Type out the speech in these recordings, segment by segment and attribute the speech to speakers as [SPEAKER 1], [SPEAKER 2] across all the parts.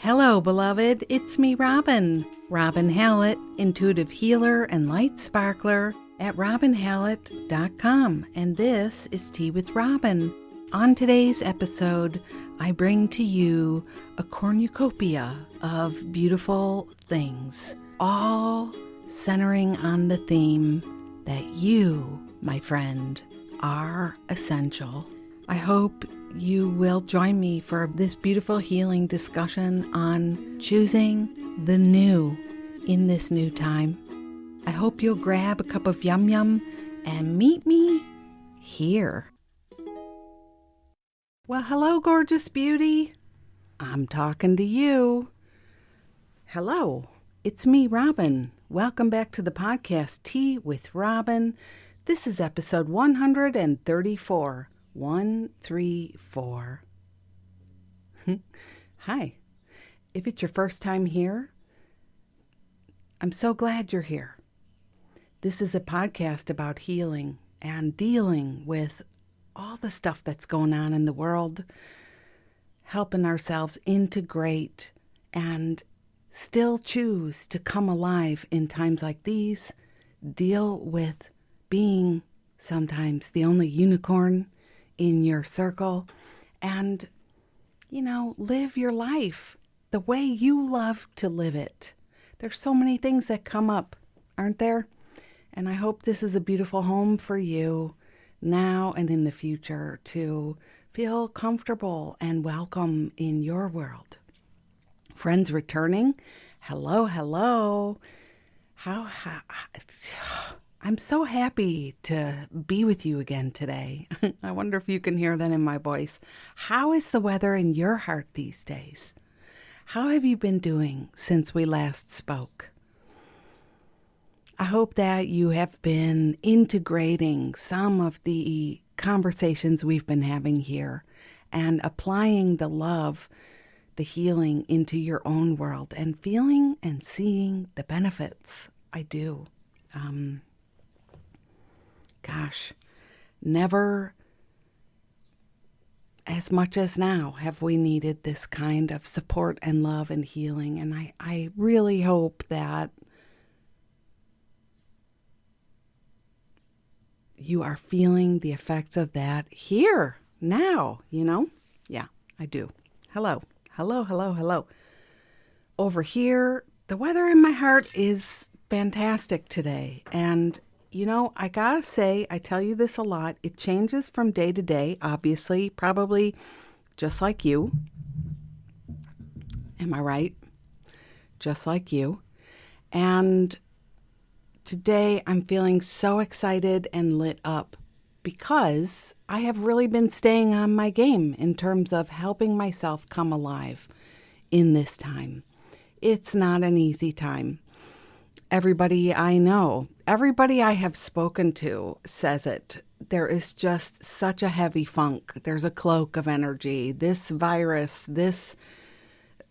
[SPEAKER 1] Hello, beloved. It's me, Robin Hallett, intuitive healer and light sparkler at robinhallett.com. And this is Tea with Robin. On today's episode, I bring to you a cornucopia of beautiful things, all centering on the theme that you, my friend, are essential. I hope you will join me for this beautiful healing discussion on choosing the new in this new time. I hope you'll grab a cup of yum yum and meet me here. Well, hello, gorgeous beauty. I'm talking to you. Hello, it's me, Robin. Welcome back to the podcast, Tea with Robin. This is episode 134. 134. Hi. If it's your first time here, I'm so glad you're here. This is a podcast about healing and dealing with all the stuff that's going on in the world, helping ourselves integrate and still choose to come alive in times like these, deal with being sometimes the only unicorn in your circle, and, live your life the way you love to live it. There's so many things that come up, aren't there? And I hope this is a beautiful home for you now and in the future to feel comfortable and welcome in your world. Friends returning, hello. I'm so happy to be with you again today. I wonder if you can hear that in my voice. How is the weather in your heart these days? How have you been doing since we last spoke? I hope that you have been integrating some of the conversations we've been having here and applying the love, the healing into your own world and feeling and seeing the benefits. I do. Never as much as now have we needed this kind of support and love and healing. And I really hope that you are feeling the effects of that here, now, Yeah, I do. Hello. Over here, the weather in my heart is fantastic today. And I gotta say, I tell you this a lot, it changes from day to day, obviously, probably just like you. Am I right? Just like you. And today I'm feeling so excited and lit up because I have really been staying on my game in terms of helping myself come alive in this time. It's not an easy time. Everybody I know, everybody I have spoken to says it. There is just such a heavy funk. There's a cloak of energy. This virus, the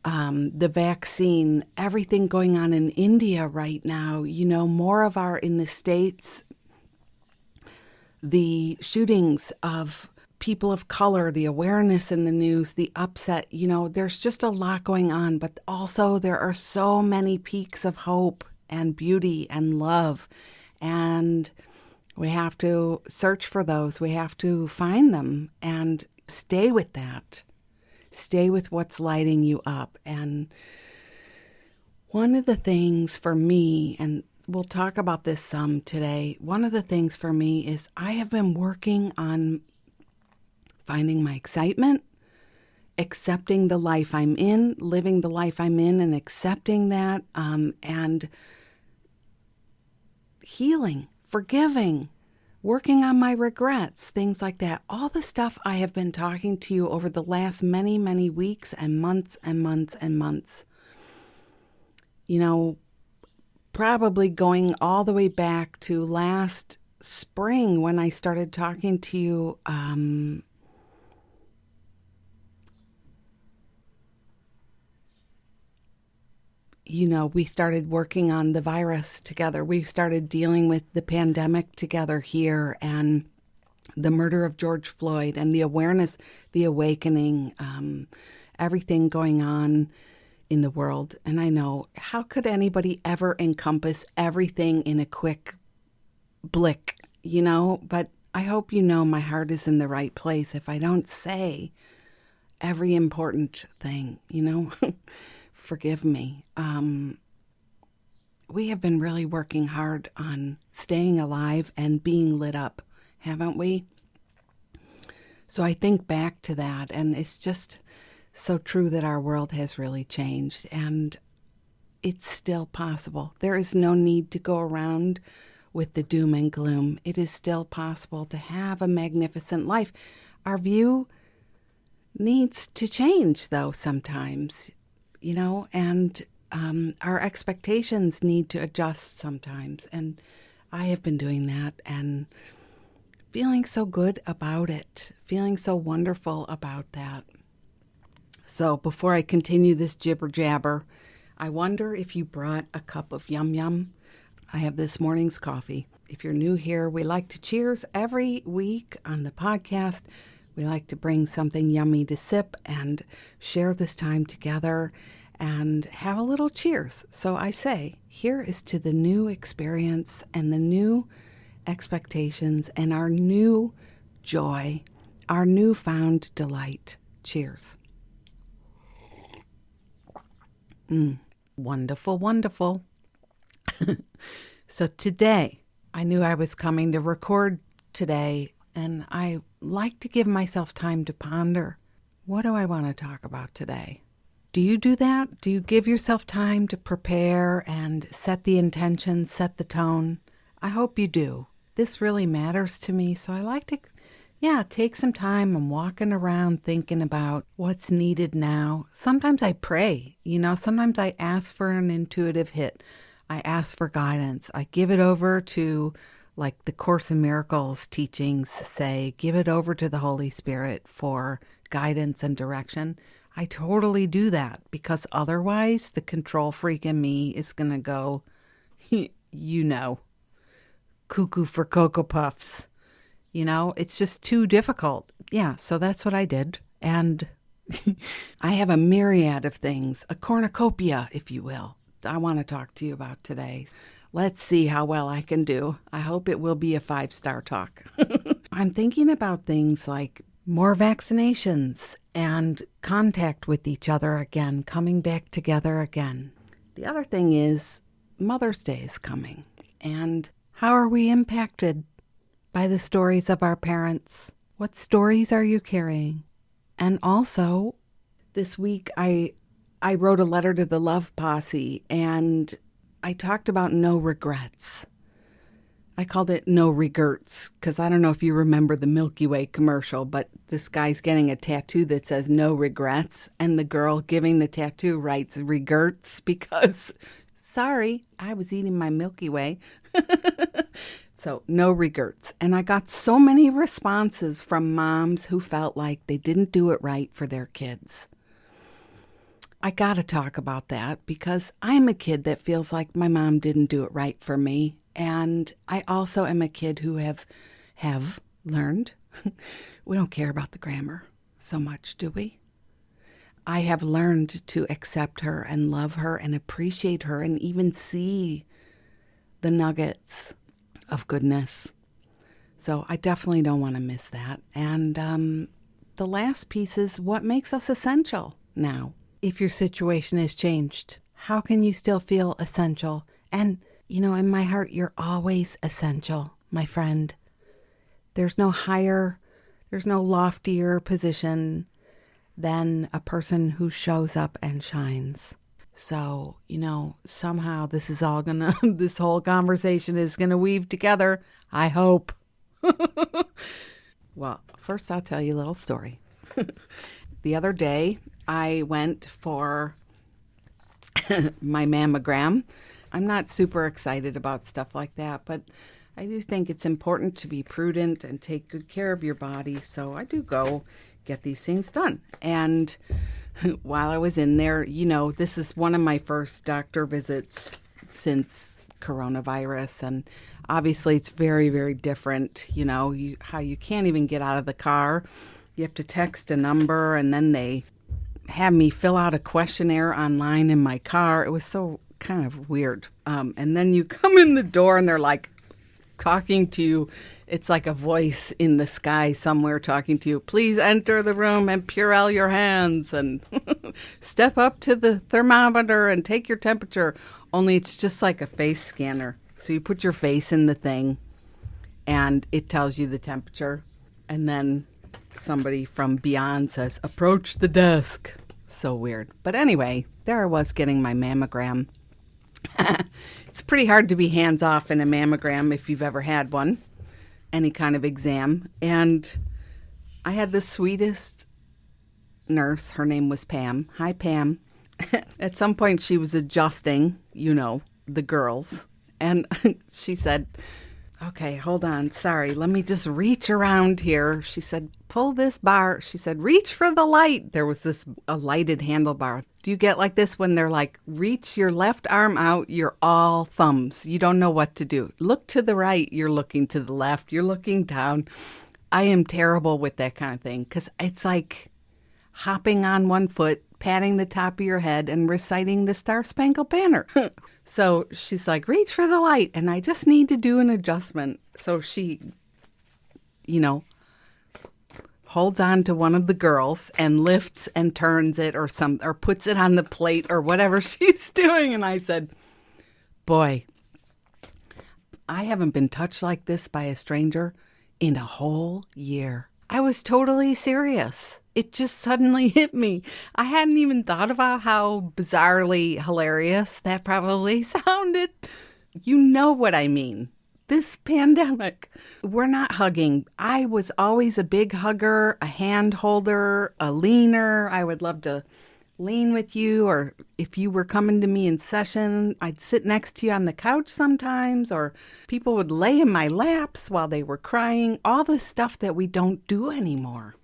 [SPEAKER 1] vaccine, everything going on in India right now, more of in the States, the shootings of people of color, the awareness in the news, the upset, there's just a lot going on, but also there are so many peaks of hope and beauty and love. And we have to search for those. We have to find them and stay with that. Stay with what's lighting you up. And one of the things for me, and we'll talk about this some today, one of the things for me is I have been working on finding my excitement, accepting the life I'm in, living the life I'm in and accepting that, and healing, forgiving, working on my regrets, things like that. All the stuff I have been talking to you over the last many, many weeks and months and months and months. Probably going all the way back to last spring when I started talking to you we started working on the virus together. We started dealing with the pandemic together here and the murder of George Floyd and the awareness, the awakening, everything going on in the world. And I know, how could anybody ever encompass everything in a quick blick, But I hope you know my heart is in the right place if I don't say every important thing, Forgive me. We have been really working hard on staying alive and being lit up, haven't we? So I think back to that, and it's just so true that our world has really changed, and it's still possible. There is no need to go around with the doom and gloom. It is still possible to have a magnificent life. Our view needs to change, though, sometimes, and our expectations need to adjust sometimes. And I have been doing that and feeling so good about it, feeling so wonderful about that. So before I continue this jibber jabber, I wonder if you brought a cup of yum yum. I have this morning's coffee. If you're new here, we like to cheers every week on the podcast. We like to bring something yummy to sip and share this time together and have a little cheers. So I say, here is to the new experience and the new expectations and our new joy, our newfound delight. Cheers. Wonderful, wonderful. So today, I knew I was coming to record today, and I like to give myself time to ponder. What do I want to talk about today? Do you do that? Do you give yourself time to prepare and set the intention, set the tone? I hope you do. This really matters to me, so I like to, take some time. I'm walking around thinking about what's needed now. Sometimes I pray, sometimes I ask for an intuitive hit. I ask for guidance. I give it over to, like the Course in Miracles teachings say, give it over to the Holy Spirit for guidance and direction. I totally do that, because otherwise the control freak in me is going to go, cuckoo for Cocoa Puffs. It's just too difficult. Yeah, so that's what I did. And I have a myriad of things, a cornucopia, if you will, I want to talk to you about today. Let's see how well I can do. I hope it will be a 5-star talk. I'm thinking about things like more vaccinations and contact with each other again, coming back together again. The other thing is Mother's Day is coming. And how are we impacted by the stories of our parents? What stories are you carrying? And also, this week I wrote a letter to the Love Posse, and I talked about no regrets. I called it no regrets, because I don't know if you remember the Milky Way commercial, but this guy's getting a tattoo that says no regrets, and the girl giving the tattoo writes regrets because, sorry, I was eating my Milky Way. So no regrets. And I got so many responses from moms who felt like they didn't do it right for their kids. I got to talk about that because I'm a kid that feels like my mom didn't do it right for me. And I also am a kid who have learned, we don't care about the grammar so much, do we? I have learned to accept her and love her and appreciate her and even see the nuggets of goodness. So I definitely don't want to miss that. And the last piece is what makes us essential now. If your situation has changed, how can you still feel essential? And, in my heart, you're always essential, my friend. There's no loftier position than a person who shows up and shines. So, somehow this whole conversation is gonna weave together, I hope. Well, first I'll tell you a little story. The other day, I went for my mammogram. I'm not super excited about stuff like that, but I do think it's important to be prudent and take good care of your body. So I do go get these things done. And while I was in there, this is one of my first doctor visits since coronavirus. And obviously it's very, very different, how you can't even get out of the car. You have to text a number and then they had me fill out a questionnaire online in my car. It was so kind of weird. And then you come in the door and they're like talking to you. It's like a voice in the sky somewhere talking to you. Please enter the room and Purell your hands and step up to the thermometer and take your temperature. Only it's just like a face scanner. So you put your face in the thing and it tells you the temperature. And then somebody from beyond says, approach the desk. So weird. But anyway, there I was getting my mammogram. It's pretty hard to be hands off in a mammogram if you've ever had one, any kind of exam. And I had the sweetest nurse. Her name was Pam. Hi, Pam. At some point she was adjusting, the girls. And she said, okay, hold on. Sorry, let me just reach around here. She said, pull this bar. She said, reach for the light. There was a lighted handlebar. Do you get like this when they're like, reach your left arm out, you're all thumbs. You don't know what to do. Look to the right, you're looking to the left, you're looking down. I am terrible with that kind of thing because it's like hopping on one foot, patting the top of your head and reciting the Star Spangled Banner. So she's like, reach for the light. And I just need to do an adjustment. So she, holds on to one of the girls and lifts and turns it or puts it on the plate or whatever she's doing. And I said, boy, I haven't been touched like this by a stranger in a whole year. I was totally serious. It just suddenly hit me. I hadn't even thought about how bizarrely hilarious that probably sounded. You know what I mean. This pandemic, we're not hugging. I was always a big hugger, a hand holder, a leaner. I would love to lean with you, or if you were coming to me in session, I'd sit next to you on the couch sometimes, or people would lay in my laps while they were crying. All the stuff that we don't do anymore.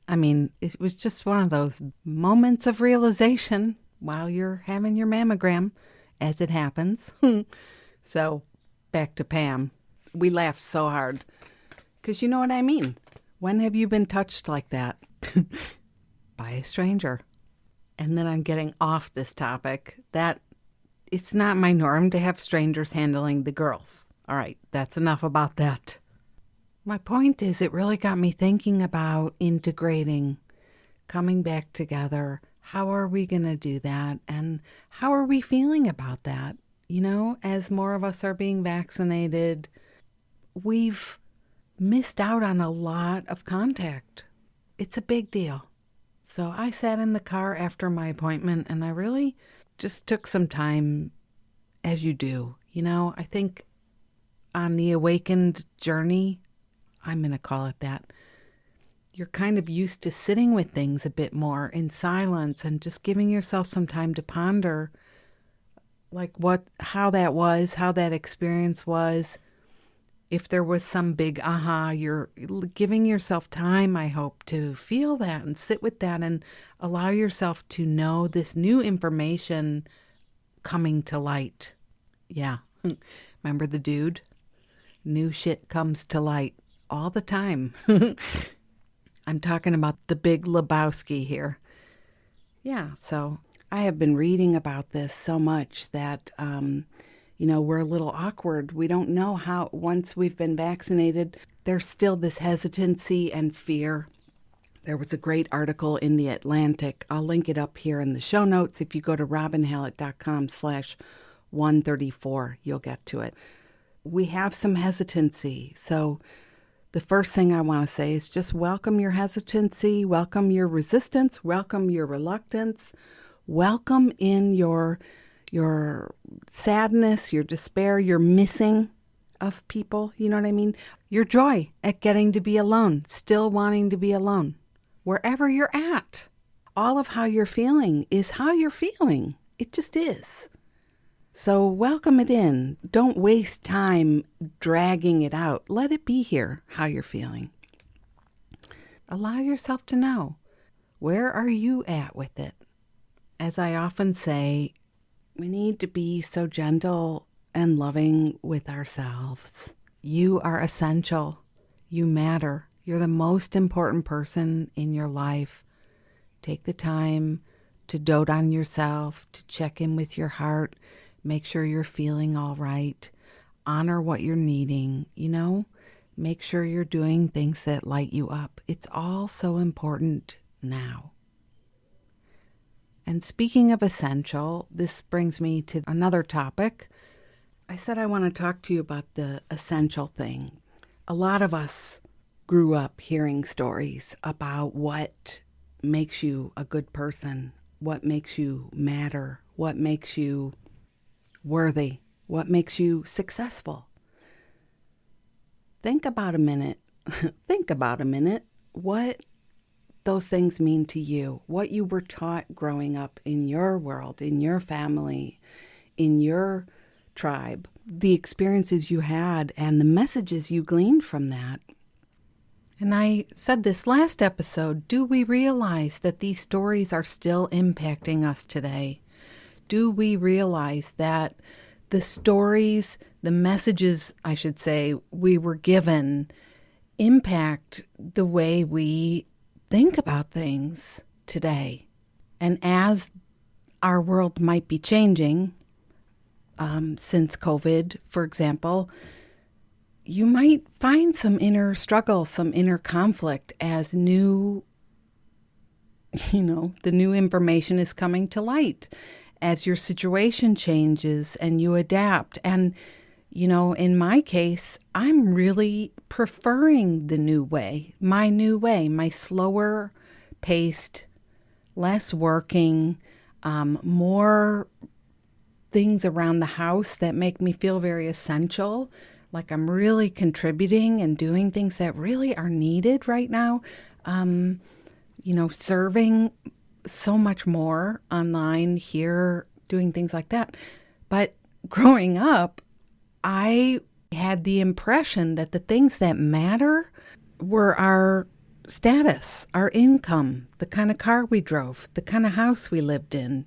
[SPEAKER 1] I mean, it was just one of those moments of realization while you're having your mammogram, as it happens. So, back to Pam. We laughed so hard because you know what I mean. When have you been touched like that? By a stranger. And then I'm getting off this topic that it's not my norm to have strangers handling the girls. All right, that's enough about that. My point is it really got me thinking about integrating, coming back together. How are we going to do that? And how are we feeling about that? As more of us are being vaccinated, we've missed out on a lot of contact. It's a big deal. So I sat in the car after my appointment and I really just took some time, as you do. I think on the awakened journey, I'm going to call it that, you're kind of used to sitting with things a bit more in silence and just giving yourself some time to ponder like how that experience was. If there was some big aha, you're giving yourself time, I hope, to feel that and sit with that and allow yourself to know this new information coming to light. Yeah. Remember the dude? New shit comes to light all the time. I'm talking about the Big Lebowski here. Yeah, so I have been reading about this so much that, we're a little awkward. We don't know how, once we've been vaccinated, there's still this hesitancy and fear. There was a great article in The Atlantic. I'll link it up here in the show notes. If you go to robinhallett.com/134, you'll get to it. We have some hesitancy. So the first thing I want to say is just welcome your hesitancy, welcome your resistance, welcome your reluctance, welcome in your sadness, your despair, your missing of people, you know what I mean? Your joy at getting to be alone, still wanting to be alone, wherever you're at. All of how you're feeling is how you're feeling. It just is. So welcome it in. Don't waste time dragging it out. Let it be here, how you're feeling. Allow yourself to know, where are you at with it? As I often say, we need to be so gentle and loving with ourselves. You are essential. You matter. You're the most important person in your life. Take the time, to dote on yourself, to check in with your heart, make sure you're feeling all right, honor what you're needing, make sure you're doing things that light you up. It's all so important now. And speaking of essential, this brings me to another topic. I said I want to talk to you about the essential thing. A lot of us grew up hearing stories about what makes you a good person, what makes you matter, what makes you worthy, what makes you successful. Think about a minute what those things mean to you, what you were taught growing up in your world, in your family, in your tribe, the experiences you had and the messages you gleaned from that. And I said this last episode, do we realize that these stories are still impacting us today? Do we realize that the stories, the messages, I should say, we were given impact the way we think about things today? And as our world might be changing, since COVID, for example, you might find some inner struggle, some inner conflict as the new information is coming to light, as your situation changes and you adapt. And, in my case, I'm really preferring the new way, my slower paced, less working, more things around the house that make me feel very essential, like I'm really contributing and doing things that really are needed right now. Serving so much more online here, doing things like that. But growing up, I had the impression that the things that matter were our status, our income, the kind of car we drove, the kind of house we lived in,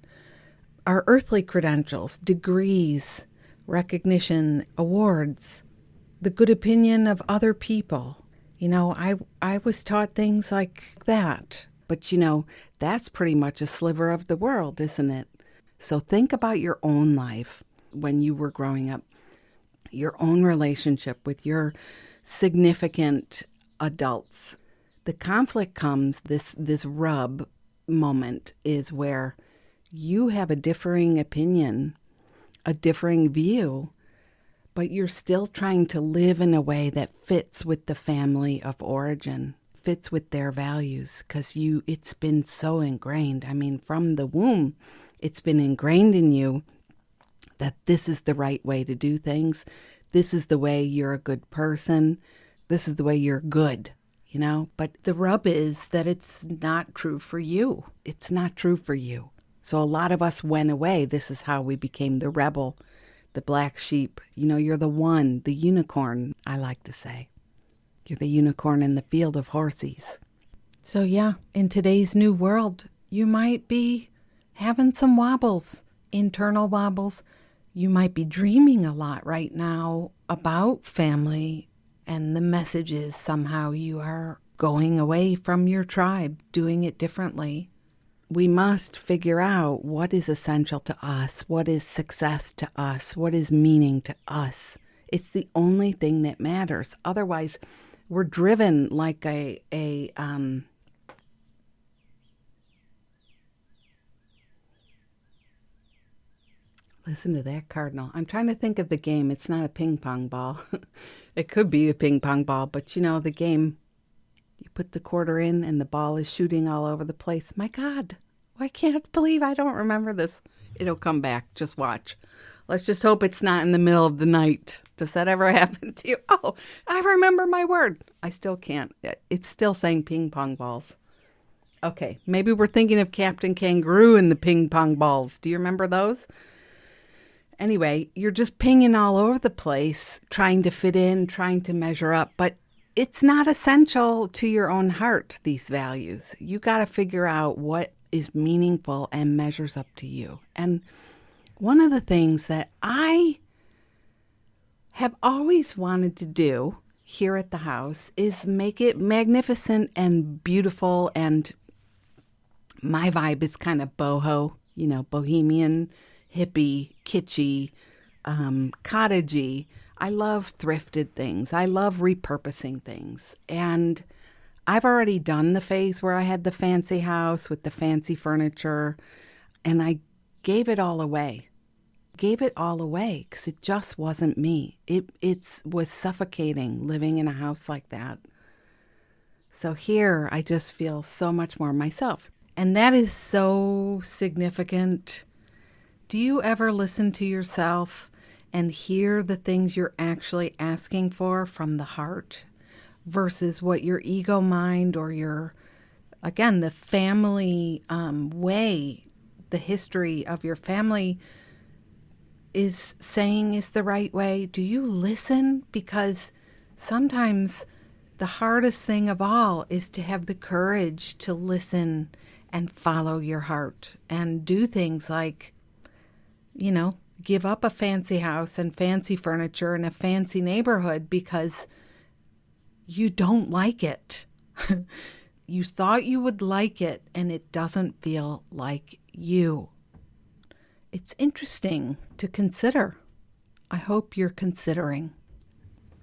[SPEAKER 1] our earthly credentials, degrees, recognition, awards, the good opinion of other people. I was taught things like that. But that's pretty much a sliver of the world, isn't it? So think about your own life when you were growing up, your own relationship with your significant adults. The conflict comes, this rub moment is where you have a differing opinion, a differing view, but you're still trying to live in a way that fits with the family of origin, fits with their values, because it's been so ingrained. I mean, from the womb, it's been ingrained in you that this is the right way to do things. This is the way you're a good person. This is the way you're good, But the rub is that it's not true for you. It's not true for you. So a lot of us went away. This is how we became the rebel, the black sheep. You're the one, the unicorn, I like to say. You're the unicorn in the field of horses. So yeah, in today's new world, you might be having some wobbles, internal wobbles. You might be dreaming a lot right now about family and the messages. Somehow you are going away from your tribe, doing it differently. We must figure out what is essential to us, what is success to us, what is meaning to us. It's the only thing that matters. Otherwise, we're driven like listen to that cardinal. I'm trying to think of the game. It's not a ping pong ball. It could be a ping pong ball, but the game, you put the quarter in and the ball is shooting all over the place. My God, I can't believe I don't remember this. It'll come back. Just watch. Let's just hope it's not in the middle of the night. Does that ever happen to you? Oh, I remember my word. I still can't. It's still saying ping pong balls. Okay, maybe we're thinking of Captain Kangaroo and the ping pong balls. Do you remember those? Anyway, you're just pinging all over the place, trying to fit in, trying to measure up, but it's not essential to your own heart, these values. You got to figure out what is meaningful and measures up to you. And one of the things that I have always wanted to do here at the house is make it magnificent and beautiful and My vibe is kind of boho, bohemian, hippie, kitschy, cottagey. I love thrifted things. I love repurposing things. And I've already done the phase where I had the fancy house with the fancy furniture, and I gave it all away. Because it just wasn't me. It was suffocating living in a house like that. So here I just feel so much more myself. And that is so significant. Do you ever listen to yourself and hear the things you're actually asking for from the heart versus what your ego mind or the family way, the history of your family is saying is the right way? Do you listen? Because sometimes the hardest thing of all is to have the courage to listen and follow your heart and do things like, give up a fancy house and fancy furniture in a fancy neighborhood because you don't like it. You thought you would like it, and it doesn't feel like you. It's interesting to consider. I hope you're considering.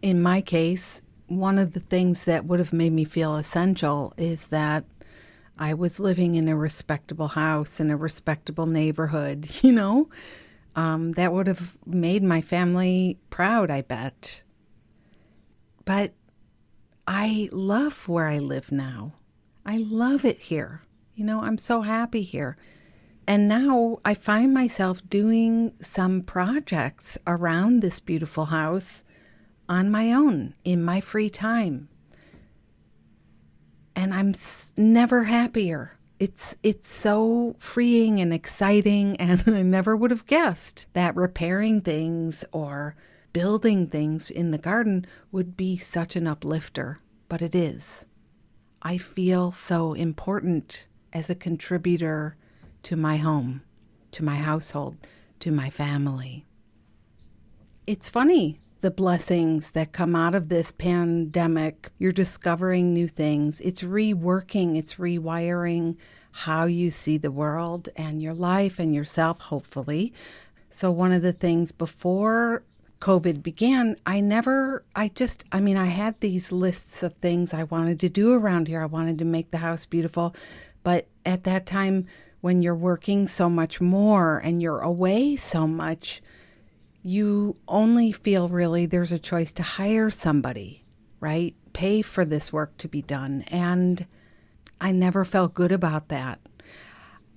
[SPEAKER 1] In my case, one of the things that would have made me feel essential is that I was living in a respectable house in a respectable neighborhood, that would have made my family proud, I bet. But I love where I live now. I love it here. I'm so happy here. And now I find myself doing some projects around this beautiful house on my own in my free time. And I'm never happier. It's so freeing and exciting, and I never would have guessed that repairing things or building things in the garden would be such an uplifter, but it is. I feel so important as a contributor to my home, to my household, to my family. It's funny, the blessings that come out of this pandemic. You're discovering new things. It's reworking, it's rewiring how you see the world and your life and yourself, hopefully. So one of the things before COVID began, I had these lists of things I wanted to do around here. I wanted to make the house beautiful. But at that time, when you're working so much more and you're away so much, you only feel really there's a choice to hire somebody, right? Pay for this work to be done. And I never felt good about that.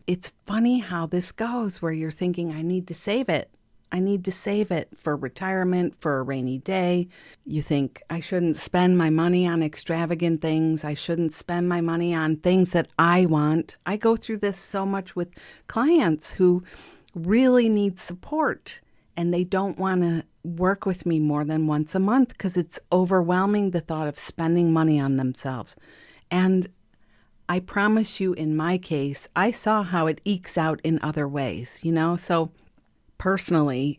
[SPEAKER 1] It's funny how this goes, where you're thinking, I need to save it. I need to save it for retirement, for a rainy day. You think, I shouldn't spend my money on extravagant things. I shouldn't spend my money on things that I want. I go through this so much with clients who really need support, and they don't want to work with me more than once a month because it's overwhelming, the thought of spending money on themselves. And I promise you, in my case, I saw how it ekes out in other ways, So personally,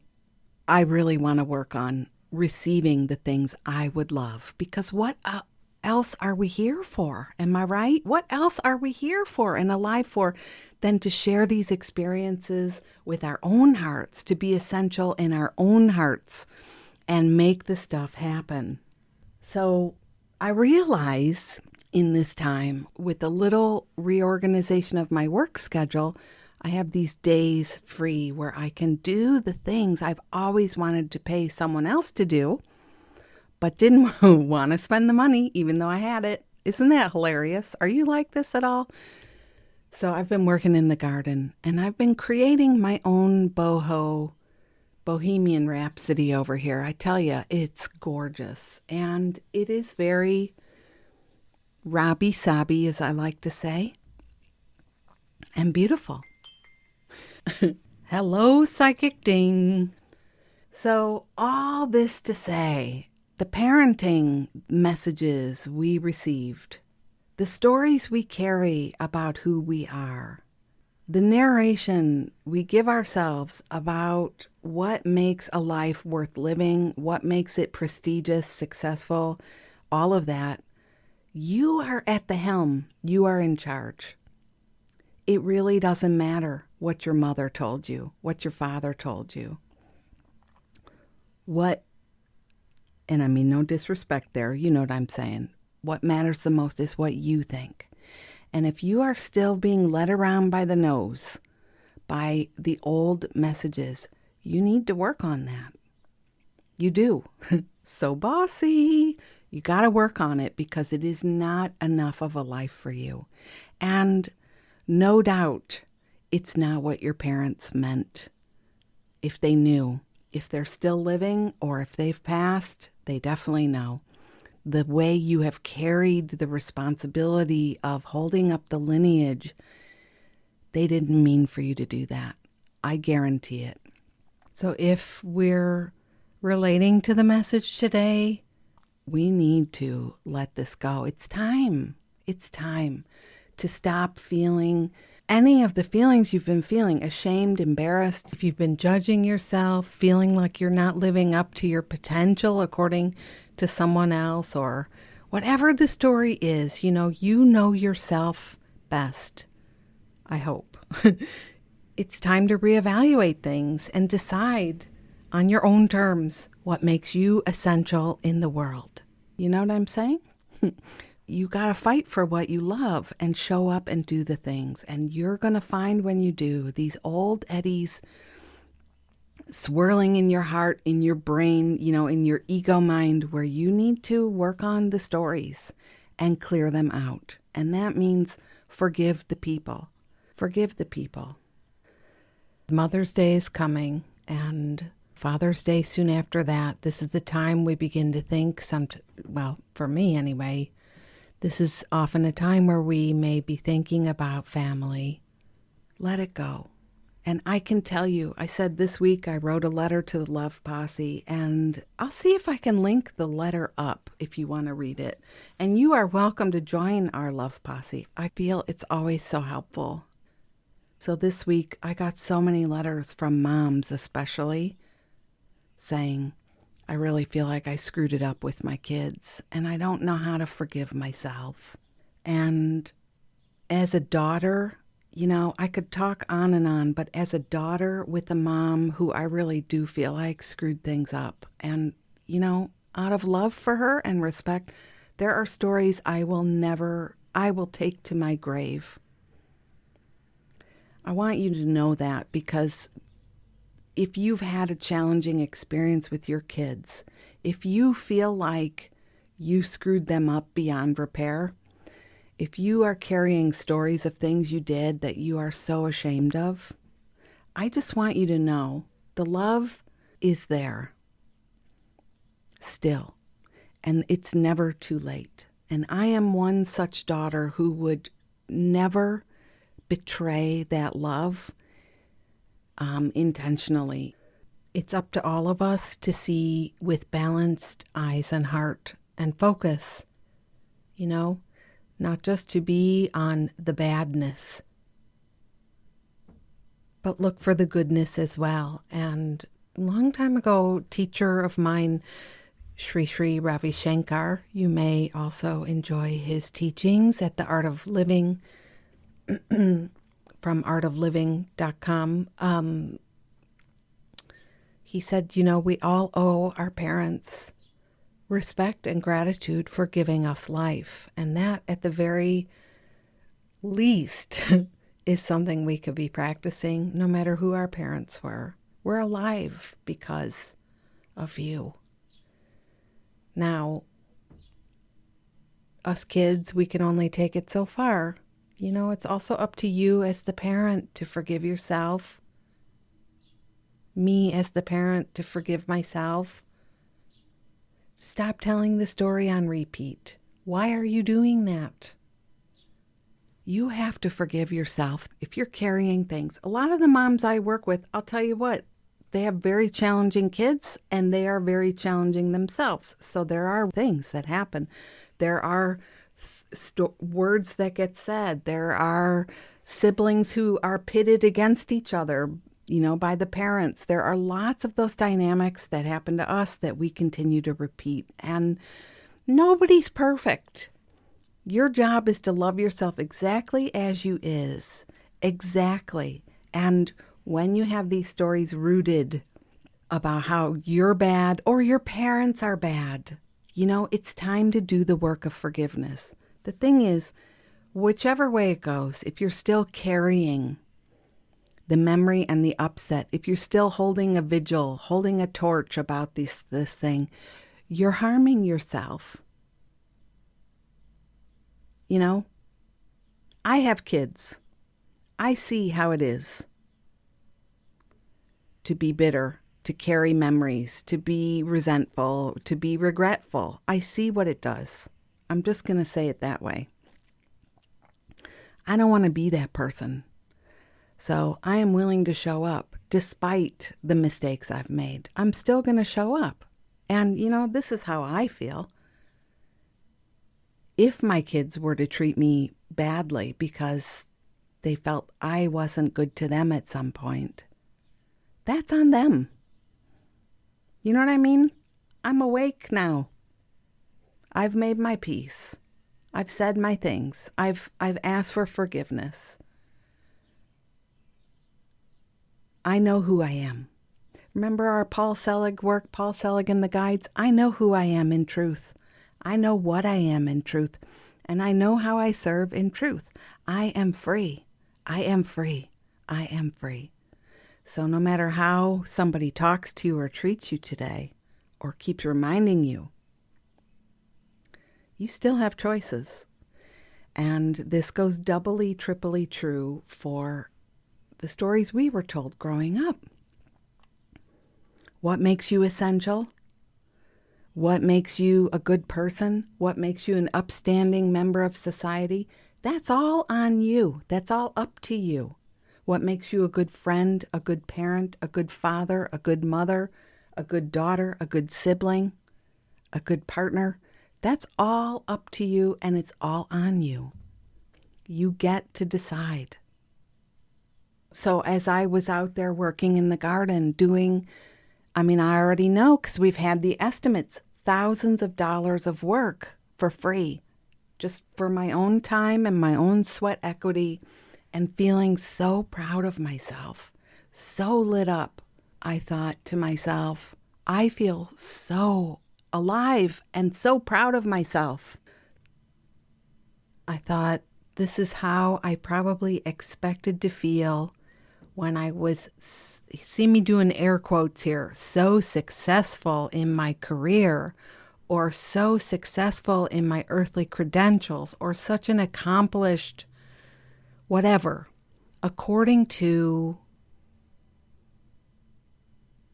[SPEAKER 1] I really want to work on receiving the things I would love, because what else are we here for? Am I right? What else are we here for and alive for than to share these experiences with our own hearts, to be essential in our own hearts and make the stuff happen? So I realize in this time, with a little reorganization of my work schedule, I have these days free where I can do the things I've always wanted to pay someone else to do, but didn't want to spend the money even though I had it. Isn't that hilarious? Are you like this at all? So I've been working in the garden, and I've been creating my own bohemian rhapsody over here. I tell you, it's gorgeous, and it is very Robbie-sabby, as I like to say, and beautiful. Hello, Psychic Ding. So all this to say, the parenting messages we received, the stories we carry about who we are, the narration we give ourselves about what makes a life worth living, what makes it prestigious, successful, all of that. You are at the helm. You are in charge. it really doesn't matter what your mother told you, what your father told you. And I mean, no disrespect there, you know what I'm saying. What matters the most is what you think. And if you are still being led around by the nose, by the old messages, you need to work on that. You do. So bossy. You got to work on it because it is not enough of a life for you. And no doubt it's not what your parents meant. If they knew, if they're still living or if they've passed, they definitely know. The way you have carried the responsibility of holding up the lineage, they didn't mean for you to do that. I guarantee it. So if we're relating to the message today, we need to let this go. It's time. It's time to stop feeling any of the feelings you've been feeling, ashamed, embarrassed. If you've been judging yourself, feeling like you're not living up to your potential according to someone else, or whatever the story is, you know yourself best, I hope. It's time to reevaluate things and decide on your own terms what makes you essential in the world. You know what I'm saying? You got to fight for what you love and show up and do the things. And you're going to find when you do these old eddies swirling in your heart, in your brain, in your ego mind, where you need to work on the stories and clear them out. And that means forgive the people. Forgive the people. Mother's Day is coming, and Father's Day soon after that. This is the time we begin to think, for me anyway, this is often a time where we may be thinking about family. Let it go. And I can tell you, I said this week I wrote a letter to the Love Posse, and I'll see if I can link the letter up if you want to read it. And you are welcome to join our Love Posse. I feel it's always so helpful. So this week I got so many letters from moms especially saying, I really feel like I screwed it up with my kids and I don't know how to forgive myself. And as a daughter, I could talk on and on, but as a daughter with a mom who I really do feel like screwed things up, and, out of love for her and respect, there are stories I will take to my grave. I want you to know that, because if you've had a challenging experience with your kids, if you feel like you screwed them up beyond repair, if you are carrying stories of things you did that you are so ashamed of, I just want you to know the love is there still, and it's never too late. And I am one such daughter who would never betray that love intentionally. It's up to all of us to see with balanced eyes and heart and focus, not just to be on the badness, but look for the goodness as well. And a long time ago, teacher of mine, Sri Ravi Shankar, you may also enjoy his teachings at the Art of Living from artofliving.com. He said, we all owe our parents respect and gratitude for giving us life. And that, at the very least, is something we could be practicing no matter who our parents were. We're alive because of you. Now, us kids, we can only take it so far. It's also up to you as the parent to forgive yourself. Me as the parent to forgive myself. Stop telling the story on repeat. Why are you doing that? You have to forgive yourself if you're carrying things. A lot of the moms I work with, I'll tell you what, they have very challenging kids and they are very challenging themselves. So there are things that happen. There are words that get said. There are siblings who are pitted against each other, by the parents. There are lots of those dynamics that happen to us that we continue to repeat. And nobody's perfect. Your job is to love yourself exactly as you is Exactly. And when you have these stories rooted about how you're bad or your parents are bad, it's time to do the work of forgiveness. The thing is, whichever way it goes, if you're still carrying the memory and the upset, if you're still holding a vigil, holding a torch about this thing, you're harming yourself. I have kids. I see how it is to be bitter, to carry memories, to be resentful, to be regretful. I see what it does. I'm just going to say it that way. I don't want to be that person. So I am willing to show up despite the mistakes I've made. I'm still going to show up. And, this is how I feel. If my kids were to treat me badly because they felt I wasn't good to them at some point, that's on them. You know what I mean? I'm awake now. I've made my peace. I've said my things. I've asked for forgiveness. I know who I am. Remember our Paul Selig work, Paul Selig and the Guides? I know who I am in truth. I know what I am in truth. And I know how I serve in truth. I am free. I am free. I am free. So no matter how somebody talks to you or treats you today, or keeps reminding you, you still have choices. And this goes doubly, triply true for the stories we were told growing up. What makes you essential? What makes you a good person? What makes you an upstanding member of society? That's all on you. That's all up to you. What makes you a good friend, a good parent, a good father, a good mother, a good daughter, a good sibling, a good partner? That's all up to you, and it's all on you. You get to decide. So as I was out there working in the garden I already know because we've had the estimates, thousands of dollars of work for free, just for my own time and my own sweat equity, and feeling so proud of myself, so lit up. I thought to myself, I feel so alive and so proud of myself. I thought, this is how I probably expected to feel when I was, see me doing air quotes here, so successful in my career, or so successful in my earthly credentials, or such an accomplished whatever, according to,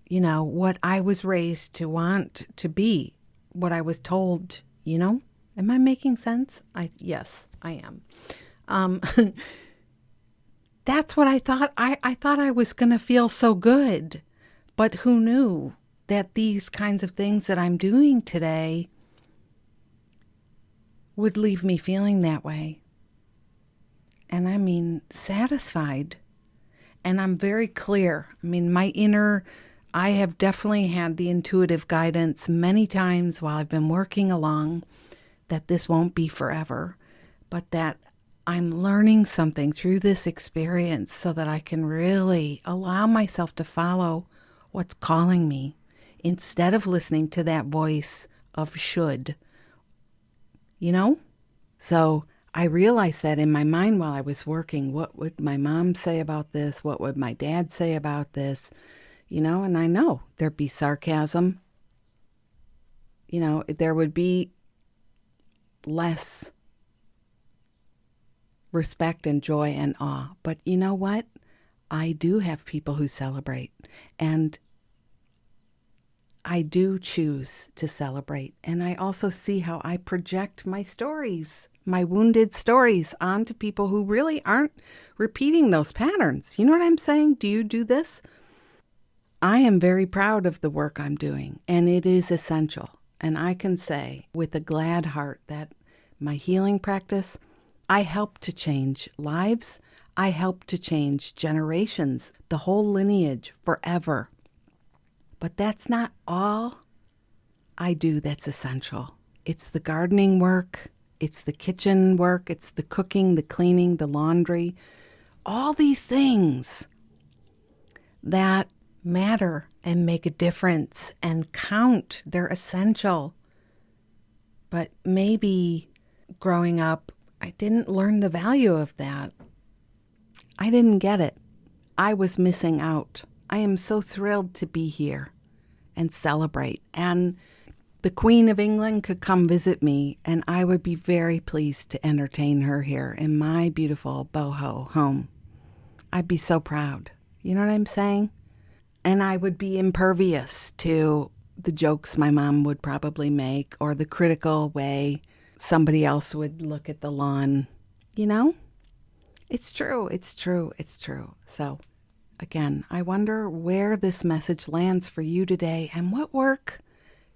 [SPEAKER 1] what I was raised to want to be, what I was told, Am I making sense? Yes, I am. That's what I thought. I thought I was going to feel so good, but who knew that these kinds of things that I'm doing today would leave me feeling that way. And satisfied. And I'm very clear. My inner, I have definitely had the intuitive guidance many times while I've been working along that this won't be forever, but that I'm learning something through this experience so that I can really allow myself to follow what's calling me instead of listening to that voice of should. So I realized that in my mind while I was working. What would my mom say about this? What would my dad say about this? And I know there'd be sarcasm. There would be less respect and joy and awe. But you know what? I do have people who celebrate, and I do choose to celebrate. And I also see how I project my stories, my wounded stories, onto people who really aren't repeating those patterns. You know what I'm saying? Do you do this? I am very proud of the work I'm doing, and it is essential. And I can say with a glad heart that my healing practice, I help to change lives. I help to change generations, the whole lineage, forever. But that's not all I do that's essential. It's the gardening work. It's the kitchen work. It's the cooking, the cleaning, the laundry. all these things that matter and make a difference and count. They're essential. But maybe growing up, I didn't learn the value of that. I didn't get it. I was missing out. I am so thrilled to be here and celebrate. And the Queen of England could come visit me, and I would be very pleased to entertain her here in my beautiful boho home. I'd be so proud. You know what I'm saying? And I would be impervious to the jokes my mom would probably make or the critical way somebody else would look at the lawn. You know? It's true. It's true. It's true. So, again, I wonder where this message lands for you today and what work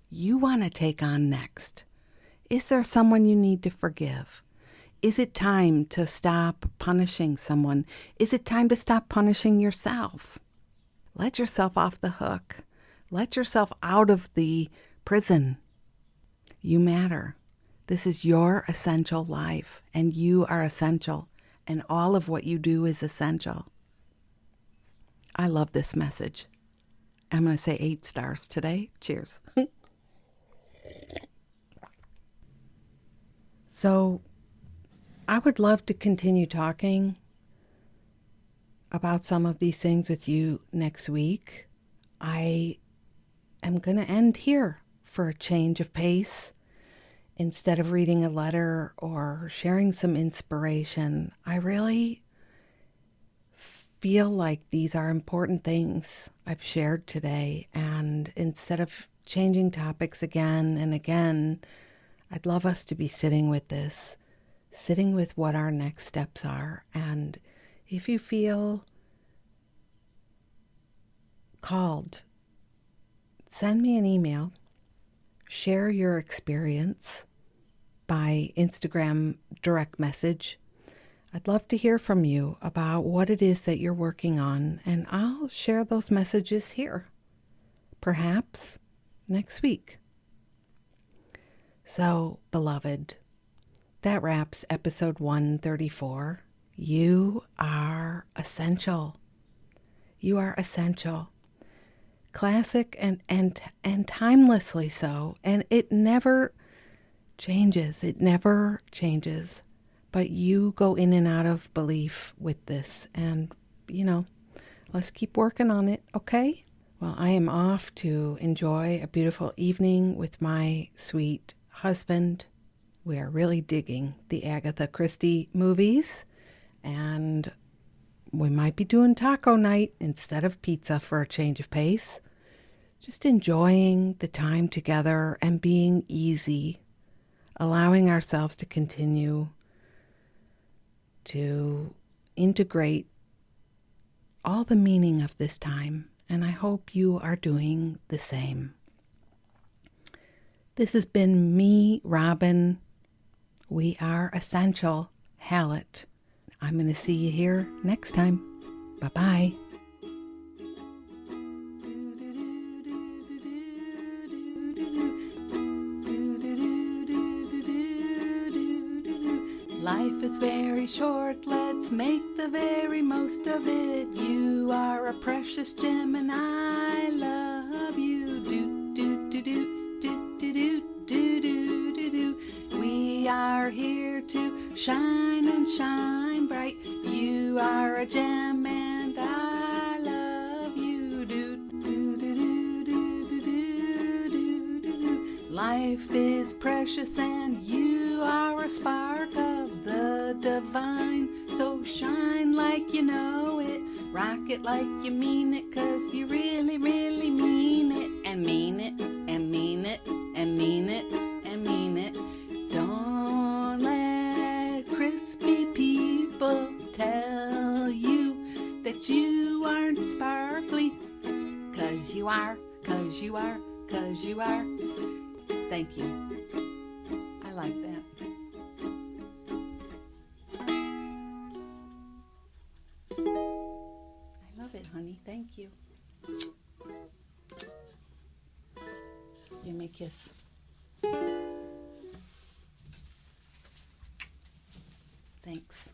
[SPEAKER 1] you want to take on next. Is there someone you need to forgive? Is it time to stop punishing someone? Is it time to stop punishing yourself? Let yourself off the hook. Let yourself out of the prison. You matter. This is your essential life, and you are essential, and all of what you do is essential. I love this message. I'm going to say 8 stars today. Cheers. So, I would love to continue talking about some of these things with you next week. I am going to end here for a change of pace. Instead of reading a letter or sharing some inspiration, I really feel like these are important things I've shared today. And instead of changing topics again and again, I'd love us to be sitting with this, sitting with what our next steps are. And if you feel called, send me an email, share your experience by Instagram direct message. I'd love to hear from you about what it is that you're working on, and I'll share those messages here, perhaps next week. So, beloved, that wraps episode 134. You are essential. You are essential. Classic and timelessly so. And it never changes. It never changes. But you go in and out of belief with this. And, let's keep working on it, okay? Well, I am off to enjoy a beautiful evening with my sweet husband. We are really digging the Agatha Christie movies, and we might be doing taco night instead of pizza for a change of pace. Just enjoying the time together and being easy, allowing ourselves to continue to integrate all the meaning of this time, and I hope you are doing the same. This has been me, Robin. We are essential. Hallett. I'm going to see you here next time. Bye-bye. Life is very short. Let's make the very most of it. You are a precious gem and I love you. Do, do, do, do. We are here to shine and shine bright. You are a gem and I love you. Life is precious and you are a spark of the divine. So shine like you know it, rock it like you mean it, 'cause you really, really mean it, and mean it, and mean it, and mean it, and mean it. Don't let crispy people tell you that you aren't sparkly, 'cause you are, 'cause you are, 'cause you are. Thank you. I like that. I love it, honey. Thank you. Give me a kiss. Thanks.